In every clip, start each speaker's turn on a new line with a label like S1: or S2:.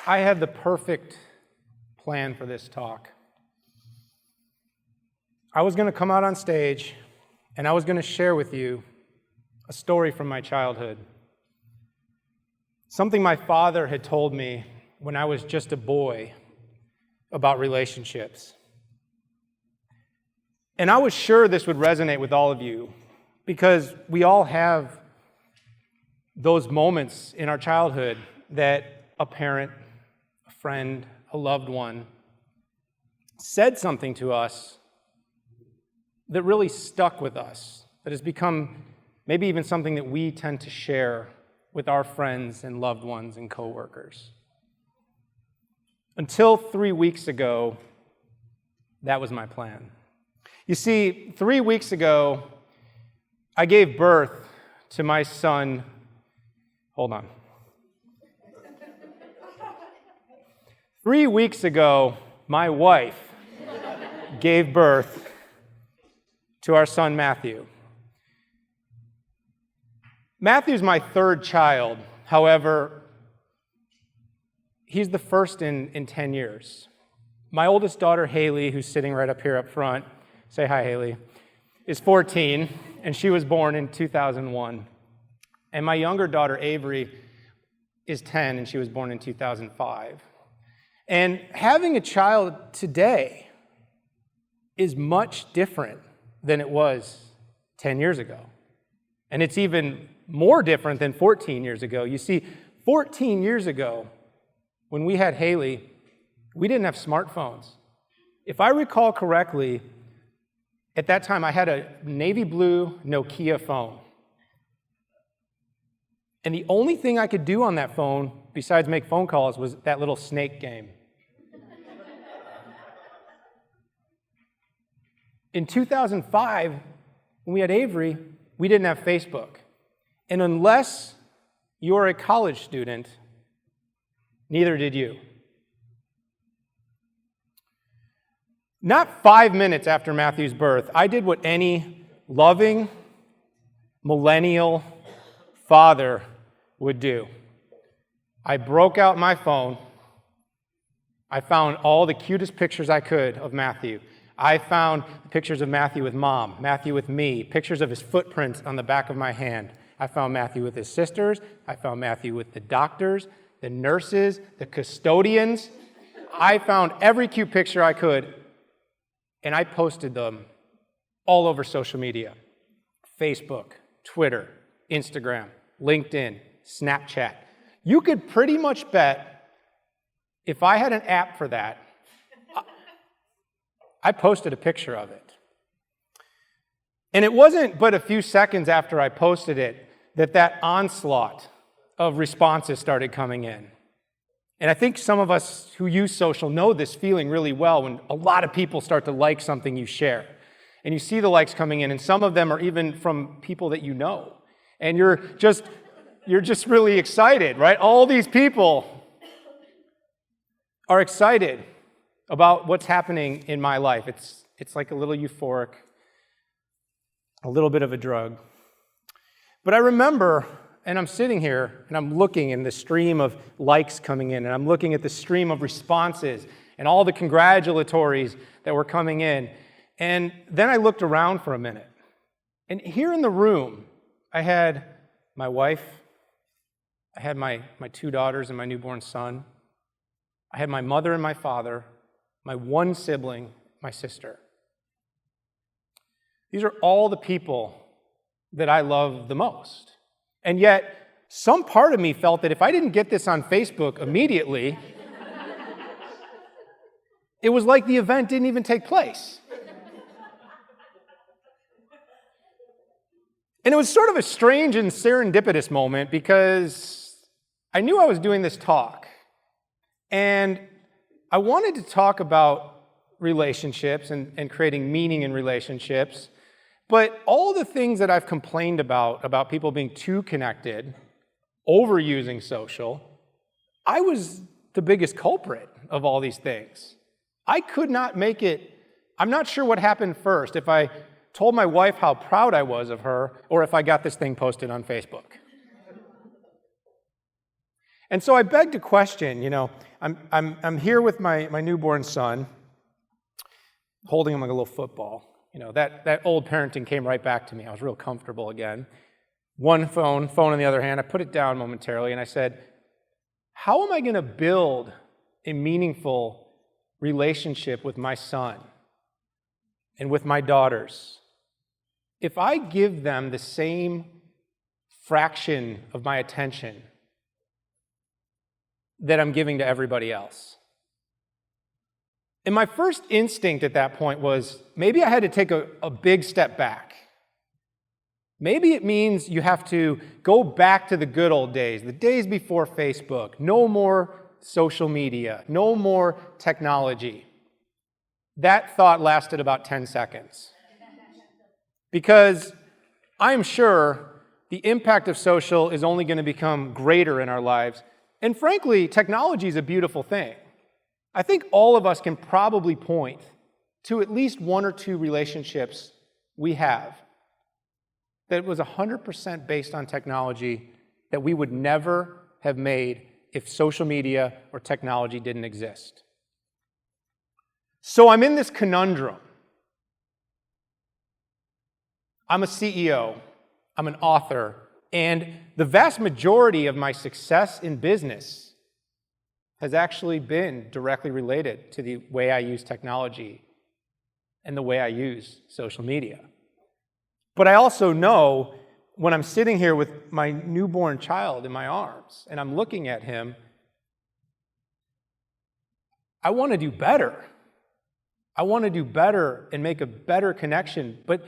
S1: I had the perfect plan for this talk. I was going to come out on stage, and I was going to share with you a story from my childhood. Something my father had told me when I was just a boy about relationships. And I was sure this would resonate with all of you, because we all have those moments in our childhood that a parent, a friend, a loved one said something to us that really stuck with us, that has become maybe even something that we tend to share with our friends and loved ones and coworkers. Until 3 weeks ago, that was my plan. You see, 3 weeks ago, I gave birth to my son. Hold on. 3 weeks ago, my wife gave birth to our son, Matthew. Matthew's my third child. However, he's the first in 10 years. My oldest daughter, Haley, who's sitting right up here up front, say hi, Haley, is 14, and she was born in 2001. And my younger daughter, Avery, is 10, and she was born in 2005. And having a child today is much different than it was 10 years ago. And it's even more different than 14 years ago. You see, 14 years ago, when we had Haley, we didn't have smartphones. If I recall correctly, at that time I had a navy blue Nokia phone. And the only thing I could do on that phone, besides make phone calls, was that little snake game. In 2005, when we had Avery, we didn't have Facebook. And unless you're a college student, neither did you. Not 5 minutes after Matthew's birth, I did what any loving, millennial father would do. I broke out my phone. I found all the cutest pictures I could of Matthew. I found pictures of Matthew with mom, Matthew with me, pictures of his footprints on the back of my hand. I found Matthew with his sisters. I found Matthew with the doctors, the nurses, the custodians. I found every cute picture I could, and I posted them all over social media. Facebook, Twitter, Instagram, LinkedIn, Snapchat. You could pretty much bet if I had an app for that, I posted a picture of it. And it wasn't but a few seconds after I posted it that onslaught of responses started coming in. And I think some of us who use social know this feeling really well when a lot of people start to like something you share. And you see the likes coming in, and some of them are even from people that you know. And you're just really excited, right? All these people are excited about what's happening in my life. It's like a little euphoric, a little bit of a drug. But I remember, and I'm sitting here, and I'm looking in the stream of likes coming in, and I'm looking at the stream of responses and all the congratulatories that were coming in. And then I looked around for a minute. And here in the room, I had my wife, I had my 2 daughters and my newborn son, I had my mother and my father, my one sibling, my sister. These are all the people that I love the most. And yet, some part of me felt that if I didn't get this on Facebook immediately, it was like the event didn't even take place. And it was sort of a strange and serendipitous moment because I knew I was doing this talk. And I wanted to talk about relationships and creating meaning in relationships, but all the things that I've complained about people being too connected, overusing social, I was the biggest culprit of all these things. I could not make it. I'm not sure what happened first, if I told my wife how proud I was of her, or if I got this thing posted on Facebook. And so I begged to question, I'm here with my newborn son, holding him like a little football. That old parenting came right back to me. I was real comfortable again. One phone in the other hand, I put it down momentarily, and I said, how am I going to build a meaningful relationship with my son and with my daughters if I give them the same fraction of my attention that I'm giving to everybody else? And my first instinct at that point was, maybe I had to take a big step back. Maybe it means you have to go back to the good old days, the days before Facebook. No more social media, no more technology. That thought lasted about 10 seconds. Because I'm sure the impact of social is only going to become greater in our lives. And frankly, technology is a beautiful thing. I think all of us can probably point to at least one or two relationships we have that was 100% based on technology that we would never have made if social media or technology didn't exist. So I'm in this conundrum. I'm a CEO, I'm an author, and the vast majority of my success in business has actually been directly related to the way I use technology and the way I use social media. But I also know when I'm sitting here with my newborn child in my arms and I'm looking at him, I want to do better. I want to do better and make a better connection. But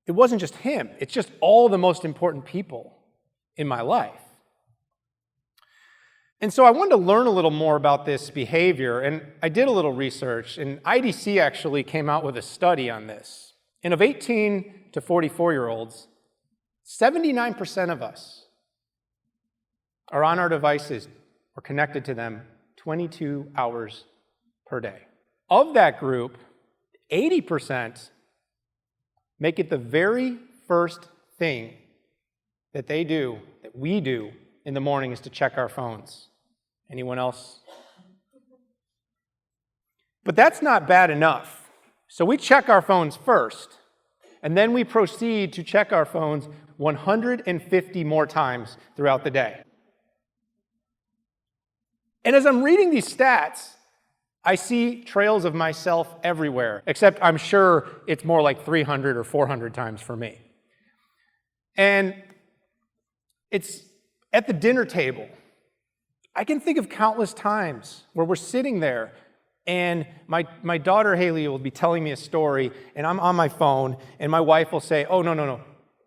S1: it wasn't just him. It's just all the most important people in my life. And so I wanted to learn a little more about this behavior, and I did a little research, and IDC actually came out with a study on this. And of 18 to 44-year-olds, 79% of us are on our devices or connected to them 22 hours per day. Of that group, 80% make it the very first thing that they do, that we do in the morning, is to check our phones. Anyone else? But that's not bad enough. So we check our phones first, and then we proceed to check our phones 150 more times throughout the day. And as I'm reading these stats, I see trails of myself everywhere, except I'm sure it's more like 300 or 400 times for me. And it's at the dinner table. I can think of countless times where we're sitting there and my daughter Haley will be telling me a story and I'm on my phone and my wife will say, oh, no,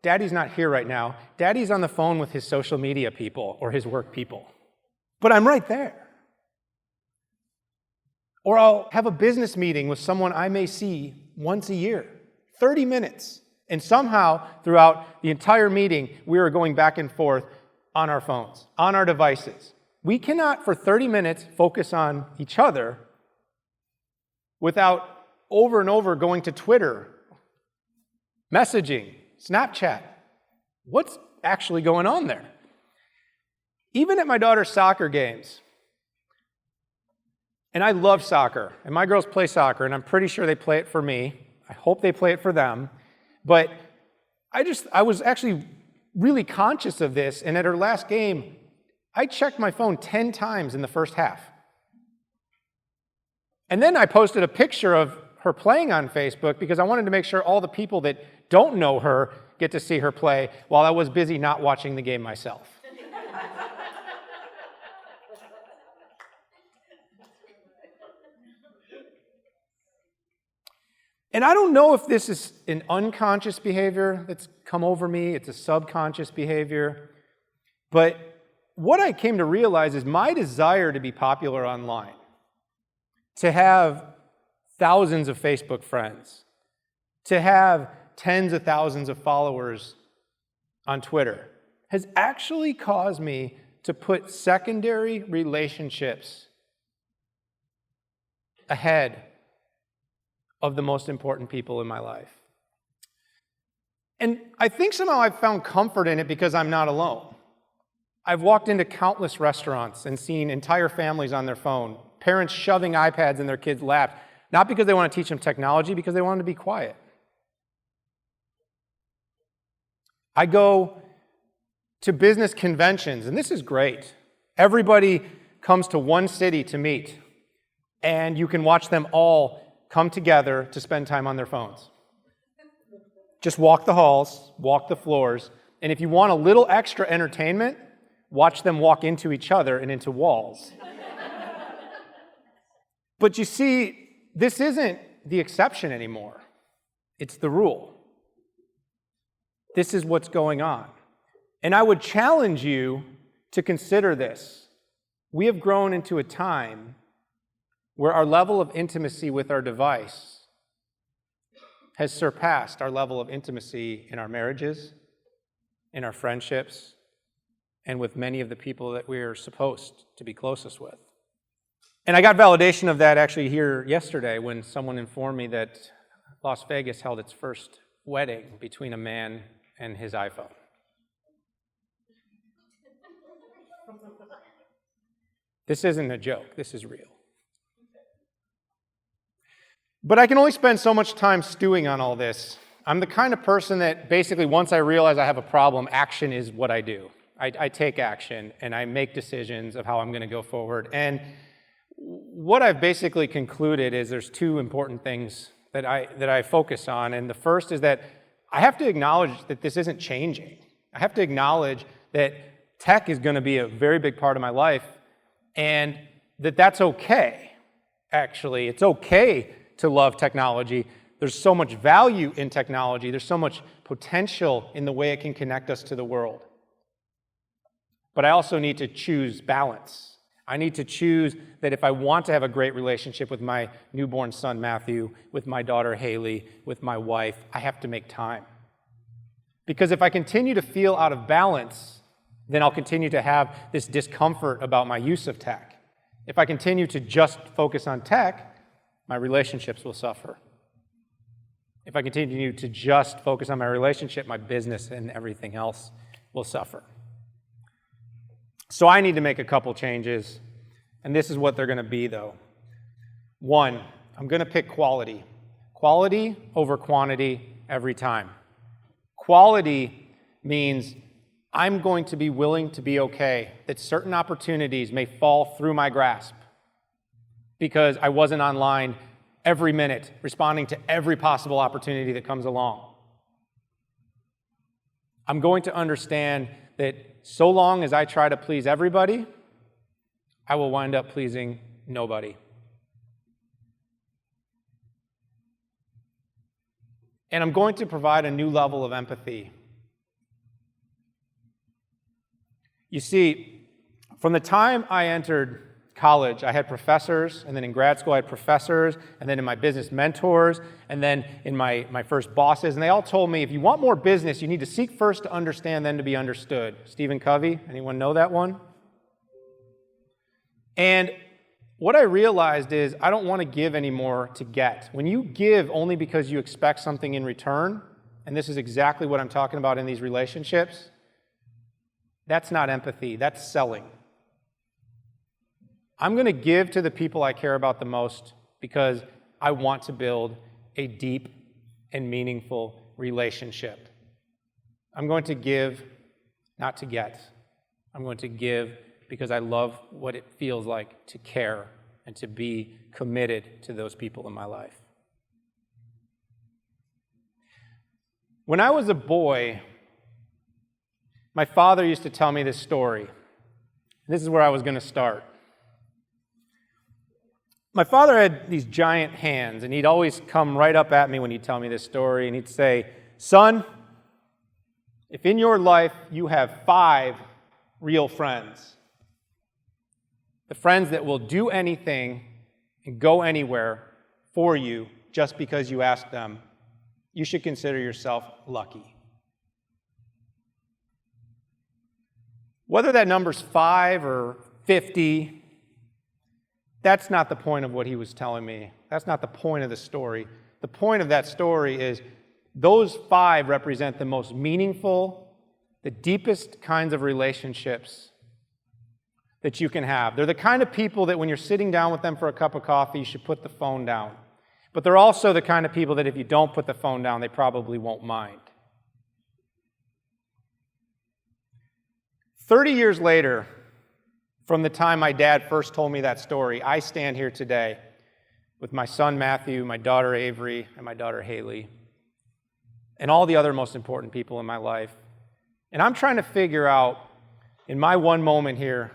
S1: Daddy's not here right now. Daddy's on the phone with his social media people or his work people. But I'm right there. Or I'll have a business meeting with someone I may see once a year, 30 minutes. And somehow, throughout the entire meeting, we are going back and forth on our phones, on our devices. We cannot, for 30 minutes, focus on each other without over and over going to Twitter, messaging, Snapchat. What's actually going on there? Even at my daughter's soccer games, and I love soccer, and my girls play soccer, and I'm pretty sure they play it for me. I hope they play it for them. But I was actually really conscious of this, and at her last game, I checked my phone 10 times in the first half. And then I posted a picture of her playing on Facebook because I wanted to make sure all the people that don't know her get to see her play while I was busy not watching the game myself. And I don't know if this is an unconscious behavior that's come over me, it's a subconscious behavior, but what I came to realize is my desire to be popular online, to have thousands of Facebook friends, to have tens of thousands of followers on Twitter, has actually caused me to put secondary relationships ahead of the most important people in my life. And I think somehow I've found comfort in it because I'm not alone. I've walked into countless restaurants and seen entire families on their phone, parents shoving iPads in their kids' laps, not because they want to teach them technology, because they want them to be quiet. I go to business conventions, and this is great. Everybody comes to one city to meet, and you can watch them all come together to spend time on their phones. Just walk the halls, walk the floors, and if you want a little extra entertainment, watch them walk into each other and into walls. But you see, this isn't the exception anymore. It's the rule. This is what's going on. And I would challenge you to consider this. We have grown into a time where our level of intimacy with our device has surpassed our level of intimacy in our marriages, in our friendships, and with many of the people that we're supposed to be closest with. And I got validation of that actually here yesterday when someone informed me that Las Vegas held its first wedding between a man and his iPhone. This isn't a joke, this is real. But I can only spend so much time stewing on all this. I'm the kind of person that basically once I realize I have a problem, action is what I do. I take action and I make decisions of how I'm going to go forward. And what I've basically concluded is there's two important things that I focus on. And the first is that I have to acknowledge that this isn't changing. I have to acknowledge that tech is going to be a very big part of my life and that's okay, actually. It's okay to love technology. There's so much value in technology. There's so much potential in the way it can connect us to the world. But I also need to choose balance. I need to choose that if I want to have a great relationship with my newborn son, Matthew, with my daughter, Haley, with my wife, I have to make time. Because if I continue to feel out of balance, then I'll continue to have this discomfort about my use of tech. If I continue to just focus on tech, my relationships will suffer. If I continue to just focus on my relationship, my business and everything else will suffer. So I need to make a couple changes, and this is what they're going to be, though. One, I'm going to pick quality. Quality over quantity every time. Quality means I'm going to be willing to be okay that certain opportunities may fall through my grasp because I wasn't online every minute responding to every possible opportunity that comes along. I'm going to understand that so long as I try to please everybody, I will wind up pleasing nobody. And I'm going to provide a new level of empathy. You see, from the time I entered college, I had professors, and then in grad school I had professors, and then in my business mentors, and then in my first bosses, and they all told me, if you want more business, you need to seek first to understand, then to be understood. Stephen Covey, anyone know that one? And what I realized is I don't want to give anymore to get. When you give only because you expect something in return, and this is exactly what I'm talking about in these relationships, that's not empathy, that's selling. I'm going to give to the people I care about the most because I want to build a deep and meaningful relationship. I'm going to give, not to get. I'm going to give because I love what it feels like to care and to be committed to those people in my life. When I was a boy, my father used to tell me this story. This is where I was going to start. My father had these giant hands, and he'd always come right up at me when he'd tell me this story, and he'd say, "Son, if in your life you have 5 real friends, the friends that will do anything and go anywhere for you just because you ask them, you should consider yourself lucky." Whether that number's 5 or 50, that's not the point of what he was telling me. That's not the point of the story. The point of that story is those 5 represent the most meaningful, the deepest kinds of relationships that you can have. They're the kind of people that when you're sitting down with them for a cup of coffee, you should put the phone down. But they're also the kind of people that if you don't put the phone down, they probably won't mind. 30 years later, from the time my dad first told me that story, I stand here today with my son Matthew, my daughter Avery, and my daughter Haley, and all the other most important people in my life. And I'm trying to figure out, in my one moment here,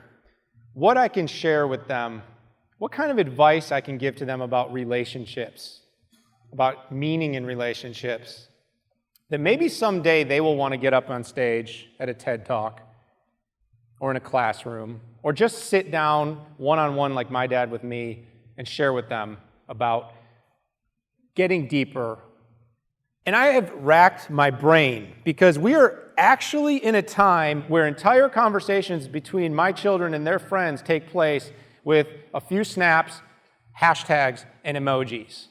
S1: what I can share with them, what kind of advice I can give to them about relationships, about meaning in relationships, that maybe someday they will want to get up on stage at a TED Talk or in a classroom, or just sit down one-on-one like my dad with me and share with them about getting deeper. And I have racked my brain because we are actually in a time where entire conversations between my children and their friends take place with a few snaps, hashtags, and emojis.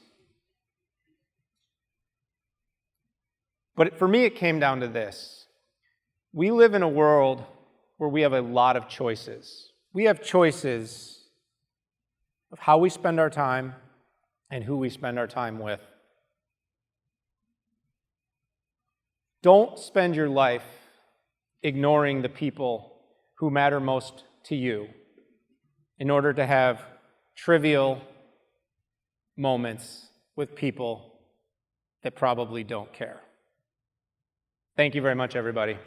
S1: But for me, it came down to this. We live in a world where we have a lot of choices. We have choices of how we spend our time and who we spend our time with. Don't spend your life ignoring the people who matter most to you in order to have trivial moments with people that probably don't care. Thank you very much, everybody.